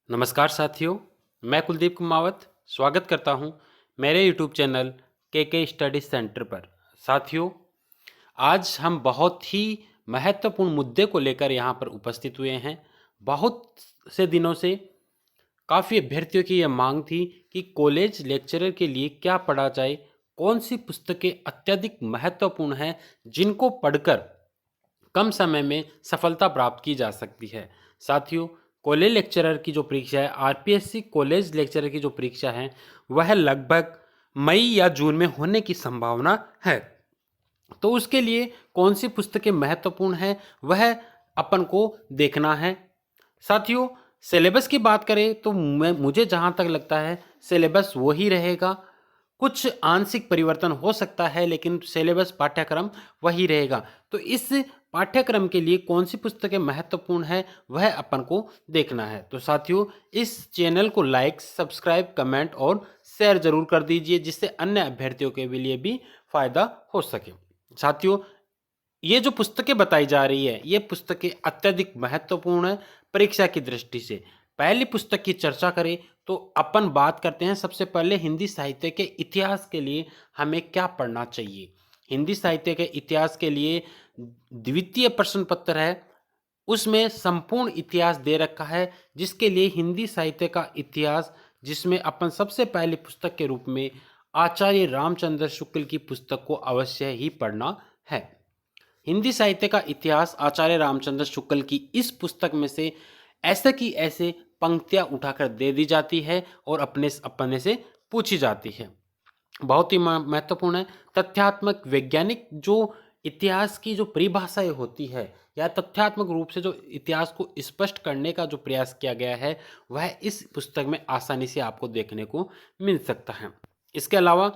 नमस्कार साथियों, मैं कुलदीप कुमावत स्वागत करता हूं मेरे यूट्यूब चैनल के स्टडी सेंटर पर। साथियों, आज हम बहुत ही महत्वपूर्ण मुद्दे को लेकर यहां पर उपस्थित हुए हैं। बहुत से दिनों से काफ़ी अभ्यर्थियों की यह मांग थी कि कॉलेज लेक्चरर के लिए क्या पढ़ा जाए, कौन सी पुस्तकें अत्यधिक महत्वपूर्ण हैं जिनको पढ़कर कम समय में सफलता प्राप्त की जा सकती है। साथियों, कॉलेज लेक्चरर की जो परीक्षा है, आरपीएससी कॉलेज लेक्चरर की जो परीक्षा है, वह लगभग मई या जून में होने की संभावना है। तो उसके लिए कौन सी पुस्तकें महत्वपूर्ण हैं, वह अपन को देखना है। साथियों, सिलेबस की बात करें तो मुझे जहाँ तक लगता है सिलेबस वही रहेगा। कुछ आंशिक परिवर्तन हो सकता है लेकिन सिलेबस पाठ्यक्रम वही रहेगा। तो इस पाठ्यक्रम के लिए कौन सी पुस्तकें महत्वपूर्ण है वह अपन को देखना है। तो साथियों, इस चैनल को लाइक, सब्सक्राइब, कमेंट और शेयर जरूर कर दीजिए जिससे अन्य अभ्यर्थियों के लिए भी फायदा हो सके। साथियों, ये जो पुस्तकें बताई जा रही है, ये पुस्तकें अत्यधिक महत्वपूर्ण है परीक्षा की दृष्टि से। पहली पुस्तक की चर्चा करें तो अपन बात करते हैं सबसे पहले हिंदी साहित्य के इतिहास के लिए हमें क्या पढ़ना चाहिए। हिंदी साहित्य के इतिहास के लिए द्वितीय प्रश्न पत्र है, उसमें संपूर्ण इतिहास दे रखा है, जिसके लिए हिंदी साहित्य का इतिहास, जिसमें अपन सबसे पहली पुस्तक के रूप में आचार्य रामचंद्र शुक्ल की पुस्तक को अवश्य ही पढ़ना है। हिंदी साहित्य का इतिहास आचार्य रामचंद्र शुक्ल की इस पुस्तक में से ऐसे की ऐसे पंक्तियां उठाकर दे दी जाती है और अपने से पूछी जाती है। बहुत ही महत्वपूर्ण है। तथ्यात्मक वैज्ञानिक जो इतिहास की जो परिभाषाएं होती है या तथ्यात्मक रूप से जो इतिहास को स्पष्ट करने का जो प्रयास किया गया है, वह इस पुस्तक में आसानी से आपको देखने को मिल सकता है। इसके अलावा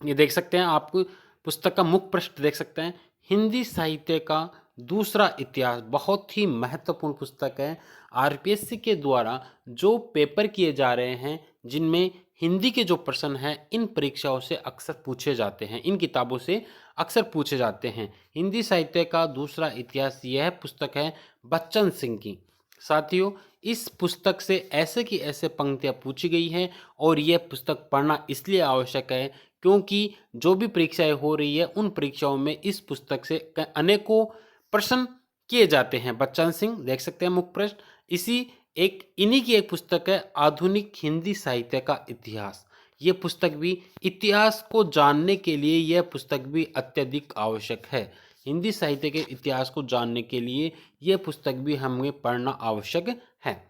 ये देख सकते हैं, आपको पुस्तक का मुख्य पृष्ठ देख सकते हैं, हिंदी साहित्य का दूसरा इतिहास बहुत ही महत्वपूर्ण पुस्तक है। आरपीएससी के द्वारा जो पेपर किए जा रहे हैं, जिनमें हिंदी के जो प्रश्न हैं, इन परीक्षाओं से अक्सर पूछे जाते हैं, इन किताबों से अक्सर पूछे जाते हैं। हिंदी साहित्य का दूसरा इतिहास यह पुस्तक है बच्चन सिंह की। साथियों, इस पुस्तक से ऐसे की ऐसे पंक्तियाँ पूछी गई हैं और यह पुस्तक पढ़ना इसलिए आवश्यक है क्योंकि जो भी परीक्षाएं हो रही है, उन परीक्षाओं में इस पुस्तक से अनेकों प्रश्न किए जाते हैं। बच्चन सिंह देख सकते हैं मुख्य प्रश्न। इन्हीं की एक पुस्तक है आधुनिक हिंदी साहित्य का इतिहास। ये पुस्तक भी इतिहास को जानने के लिए यह पुस्तक भी अत्यधिक आवश्यक है। हिंदी साहित्य के इतिहास को जानने के लिए यह पुस्तक भी हमें पढ़ना आवश्यक है।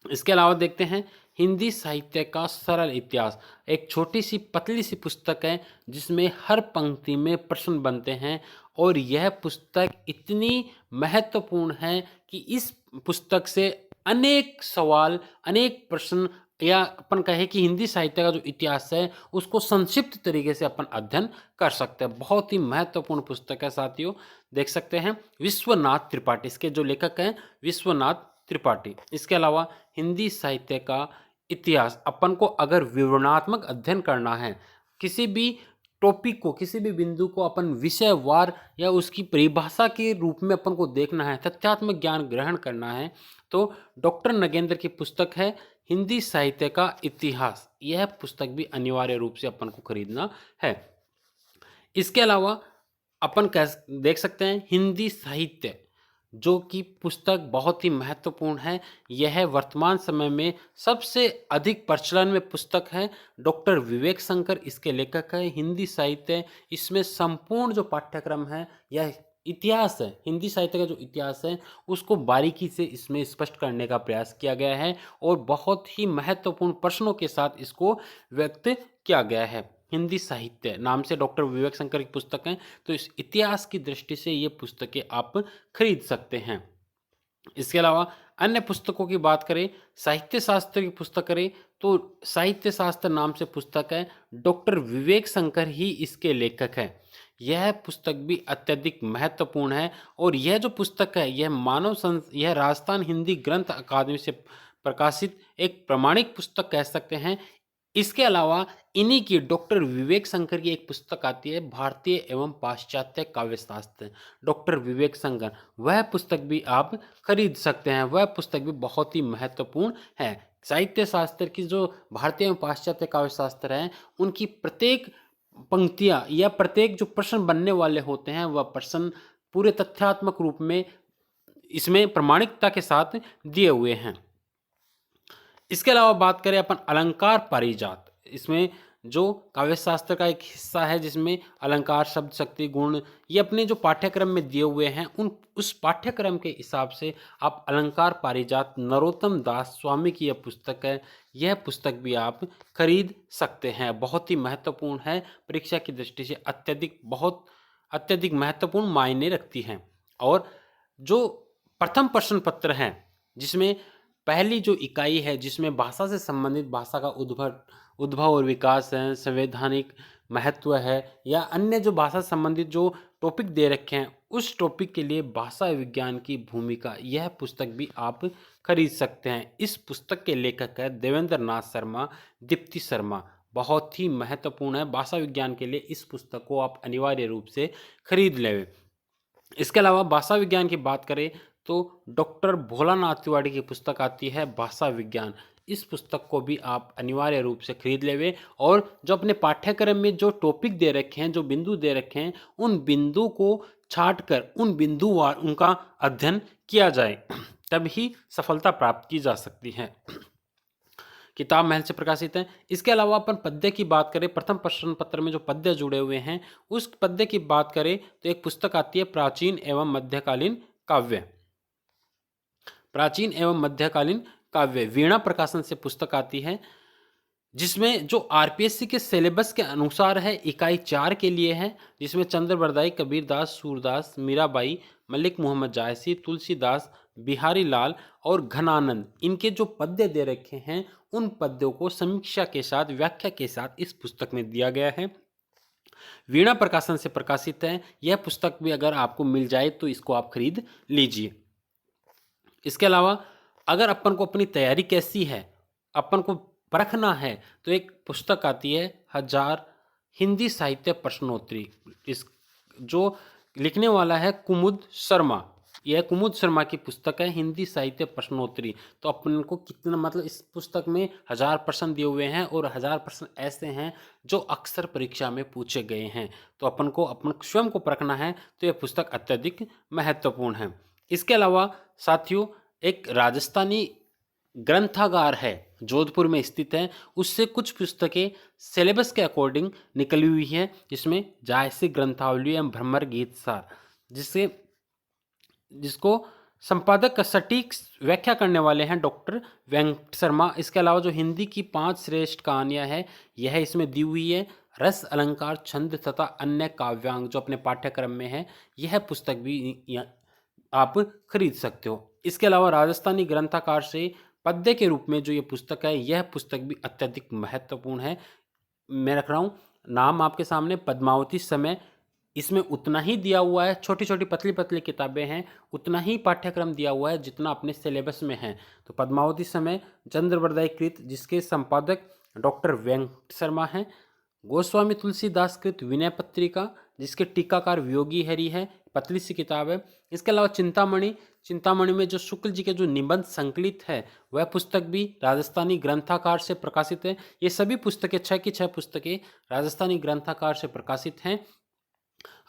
इसके अलावा देखते हैं हिंदी साहित्य का सरल इतिहास, एक छोटी सी पतली सी पुस्तक है जिसमें हर पंक्ति में प्रश्न बनते हैं और यह पुस्तक इतनी महत्वपूर्ण है कि इस पुस्तक से अनेक सवाल, अनेक प्रश्न, या अपन कहें कि हिंदी साहित्य का जो इतिहास है उसको संक्षिप्त तरीके से अपन अध्ययन कर सकते हैं। बहुत ही महत्वपूर्ण पुस्तक है साथियों। देख सकते हैं विश्वनाथ त्रिपाठी, इसके जो लेखक हैं विश्वनाथ त्रिपाठी। इसके अलावा हिंदी साहित्य का इतिहास अपन को अगर विवरणात्मक अध्ययन करना है, किसी भी टॉपिक को, किसी भी बिंदु को अपन विषयवार या उसकी परिभाषा के रूप में अपन को देखना है, तथ्यात्मक ज्ञान ग्रहण करना है, तो डॉक्टर नगेंद्र की पुस्तक है हिंदी साहित्य का इतिहास। यह पुस्तक भी अनिवार्य रूप से अपन को खरीदना है। इसके अलावा अपन देख सकते हैं हिंदी साहित्य जो कि पुस्तक बहुत ही महत्वपूर्ण है। यह वर्तमान समय में सबसे अधिक प्रचलन में पुस्तक है। डॉक्टर विवेक शंकर इसके लेखक है। हिंदी साहित्य, इसमें संपूर्ण जो पाठ्यक्रम है, यह इतिहास है, हिंदी साहित्य का जो इतिहास है उसको बारीकी से इसमें स्पष्ट करने का प्रयास किया गया है और बहुत ही महत्वपूर्ण प्रश्नों के साथ इसको व्यक्त किया गया है। हिंदी साहित्य नाम से डॉक्टर विवेक शंकर की पुस्तक है, तो इस इतिहास की दृष्टि से ये पुस्तकें आप खरीद सकते हैं। इसके अलावा अन्य पुस्तकों की बात करें, साहित्य शास्त्र की पुस्तक करें तो साहित्य शास्त्र नाम से पुस्तक है, डॉक्टर विवेक शंकर ही इसके लेखक हैं। यह पुस्तक भी अत्यधिक महत्वपूर्ण है और यह जो पुस्तक है यह राजस्थान हिंदी ग्रंथ अकादमी से प्रकाशित एक प्रमाणिक पुस्तक कह सकते हैं। इसके अलावा इन्हीं की डॉक्टर विवेक शंकर की एक पुस्तक आती है, भारतीय एवं पाश्चात्य काव्यशास्त्र, डॉक्टर विवेक शंकर, वह पुस्तक भी आप खरीद सकते हैं। वह पुस्तक भी बहुत ही महत्वपूर्ण है। साहित्य शास्त्र की जो भारतीय एवं पाश्चात्य काव्यशास्त्र है, उनकी प्रत्येक पंक्तियाँ या प्रत्येक जो प्रश्न बनने वाले होते हैं, वह प्रश्न पूरे तथ्यात्मक रूप में इसमें प्रामाणिकता के साथ दिए हुए हैं। इसके अलावा बात करें अपन अलंकार पारिजात, इसमें जो काव्यशास्त्र का एक हिस्सा है जिसमें अलंकार, शब्द शक्ति, गुण, ये अपने जो पाठ्यक्रम में दिए हुए हैं, उस पाठ्यक्रम के हिसाब से आप अलंकार पारिजात, नरोत्तम दास स्वामी की यह पुस्तक है, यह पुस्तक भी आप खरीद सकते हैं। बहुत ही महत्वपूर्ण है, परीक्षा की दृष्टि से अत्यधिक महत्वपूर्ण मायने रखती हैं। और जो प्रथम प्रश्न पत्र है, जिसमें पहली जो इकाई है, जिसमें भाषा से संबंधित, भाषा का उद्भव और विकास है, संवैधानिक महत्व है, या अन्य जो भाषा से संबंधित जो टॉपिक दे रखे हैं, उस टॉपिक के लिए भाषा विज्ञान की भूमिका, यह पुस्तक भी आप खरीद सकते हैं। इस पुस्तक के लेखक है देवेंद्र नाथ शर्मा, दीप्ति शर्मा। बहुत ही महत्वपूर्ण है, भाषा विज्ञान के लिए इस पुस्तक को आप अनिवार्य रूप से खरीद लें। इसके अलावा भाषा विज्ञान की बात करें तो डॉक्टर भोलानाथ तिवारी की पुस्तक आती है, भाषा विज्ञान। इस पुस्तक को भी आप अनिवार्य रूप से खरीद लेवे, और जो अपने पाठ्यक्रम में जो टॉपिक दे रखे हैं, जो बिंदु दे रखे हैं, उन बिंदु को छांटकर उन बिंदुवार उनका अध्ययन किया जाए, तभी सफलता प्राप्त की जा सकती है। किताब महल से प्रकाशित है। इसके अलावा अपन पद्य की बात करें, प्रथम प्रश्न पत्र में जो पद्य जुड़े हुए हैं, उस पद्य की बात करें तो एक पुस्तक आती है, प्राचीन एवं मध्यकालीन काव्य। प्राचीन एवं मध्यकालीन काव्य, वीणा प्रकाशन से पुस्तक आती है, जिसमें जो आरपीएससी के सिलेबस के अनुसार है, इकाई 4 के लिए है, जिसमें चंद्र बरदाई, कबीरदास, सूरदास, मीराबाई, मलिक मोहम्मद जायसी, तुलसीदास, बिहारी लाल और घनानंद, इनके जो पद्य दे रखे हैं, उन पद्यों को समीक्षा के साथ, व्याख्या के साथ इस पुस्तक में दिया गया है। वीणा प्रकाशन से प्रकाशित है। यह पुस्तक भी अगर आपको मिल जाए तो इसको आप खरीद लीजिए। इसके अलावा अगर अपन को अपनी तैयारी कैसी है, अपन को परखना है, तो एक पुस्तक आती है, 1000 हिंदी साहित्य प्रश्नोत्तरी। इस जो लिखने वाला है कुमुद शर्मा, यह कुमुद शर्मा की पुस्तक है, हिंदी साहित्य प्रश्नोत्तरी। तो अपन को कितना, मतलब इस पुस्तक में 1000 प्रश्न दिए हुए हैं, और 1000 प्रश्न ऐसे हैं जो अक्सर परीक्षा में पूछे गए हैं। तो अपन को अपन स्वयं को परखना है, तो यह पुस्तक अत्यधिक महत्वपूर्ण है। इसके अलावा साथियों, एक राजस्थानी ग्रंथागार है, जोधपुर में स्थित है, उससे कुछ पुस्तकें सिलेबस के अकॉर्डिंग निकली हुई है, जिसमें जायसी ग्रंथावली एवं भ्रमर गीत सार, जिसको संपादक का सटीक व्याख्या करने वाले हैं डॉक्टर वेंकट शर्मा। इसके अलावा जो हिंदी की 5 श्रेष्ठ कहानियां हैं, यह इसमें दी हुई है। रस, अलंकार, छंद तथा अन्य काव्यांग जो अपने पाठ्यक्रम में है, यह पुस्तक भी आप खरीद सकते हो। इसके अलावा राजस्थानी ग्रंथागार से पद्य के रूप में जो ये पुस्तक है, यह पुस्तक भी अत्यधिक महत्वपूर्ण है। मैं रख रहा हूँ नाम आपके सामने, पद्मावती समय। इसमें उतना ही दिया हुआ है, छोटी छोटी पतली पतली किताबें हैं, उतना ही पाठ्यक्रम दिया हुआ है जितना अपने सिलेबस में है। तो पद्मावती समय चंद्र बरदाई कृत, जिसके संपादक डॉक्टर वेंकट शर्मा हैं। गोस्वामी तुलसीदास कृत विनय पत्रिका, जिसके टीकाकार वियोगी हरि है, पतली सी किताब है। इसके अलावा चिंतामणि में जो शुक्ल जी के जो निबंध संकलित है, वह पुस्तक भी राजस्थानी ग्रंथागार से प्रकाशित है। ये सभी पुस्तकें 6 की 6 पुस्तकें राजस्थानी ग्रंथागार से प्रकाशित हैं।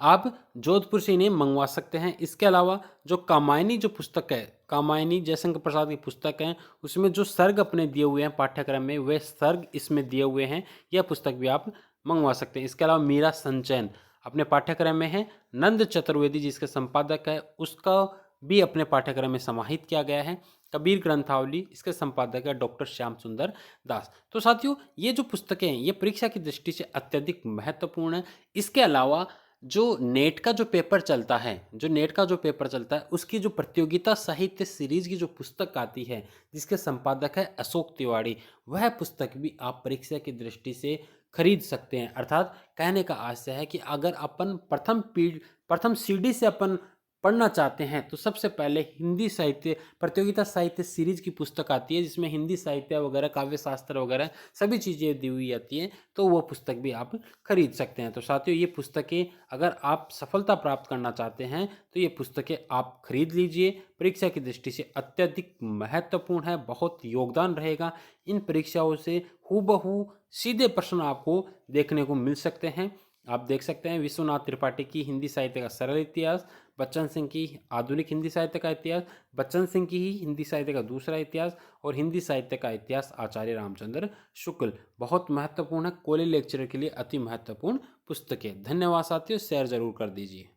आप जोधपुर से इन्हें मंगवा सकते हैं। इसके अलावा जो कामायनी जो पुस्तक है, कामायनी जयशंकर प्रसाद की पुस्तक है, उसमें जो सर्ग अपने दिए हुए हैं पाठ्यक्रम में, वे सर्ग इसमें दिए हुए हैं, यह पुस्तक भी आप मंगवा सकते हैं। इसके अलावा मीरा संचयन अपने पाठ्यक्रम में है। नंद चतुर्वेदी जिसके संपादक है, उसका भी अपने पाठ्यक्रम में समाहित किया गया है। कबीर ग्रंथावली, इसके संपादक है डॉक्टर श्याम सुंदर दास। तो साथियों, ये जो पुस्तकें हैं, ये परीक्षा की दृष्टि से अत्यधिक महत्वपूर्ण है। इसके अलावा जो नेट का जो पेपर चलता है, उसकी जो प्रतियोगिता साहित्य सीरीज की जो पुस्तक आती है, जिसके संपादक है अशोक तिवारी, वह पुस्तक भी आप परीक्षा की दृष्टि से खरीद सकते हैं। अर्थात कहने का आशय है कि अगर अपन प्रथम सीढ़ी से अपन पढ़ना चाहते हैं तो सबसे पहले हिंदी साहित्य प्रतियोगिता साहित्य सीरीज की पुस्तक आती है, जिसमें हिंदी साहित्य वगैरह, काव्य शास्त्र वगैरह सभी चीज़ें दी हुई आती हैं, तो वो पुस्तक भी आप खरीद सकते हैं। तो साथियों, ये पुस्तकें अगर आप सफलता प्राप्त करना चाहते हैं तो ये पुस्तकें आप खरीद लीजिए। परीक्षा की दृष्टि से अत्यधिक महत्वपूर्ण है, बहुत योगदान रहेगा। इन परीक्षाओं से हूबहू सीधे प्रश्न आपको देखने को मिल सकते हैं। आप देख सकते हैं विश्वनाथ त्रिपाठी की हिंदी साहित्य का सरल इतिहास, बच्चन सिंह की आधुनिक हिंदी साहित्य का इतिहास, बच्चन सिंह की ही हिंदी साहित्य का दूसरा इतिहास और हिंदी साहित्य का इतिहास आचार्य रामचंद्र शुक्ल। बहुत महत्वपूर्ण है, कॉलेज लेक्चरर के लिए अति महत्वपूर्ण पुस्तकें। धन्यवाद साथियों, शेयर जरूर कर दीजिए।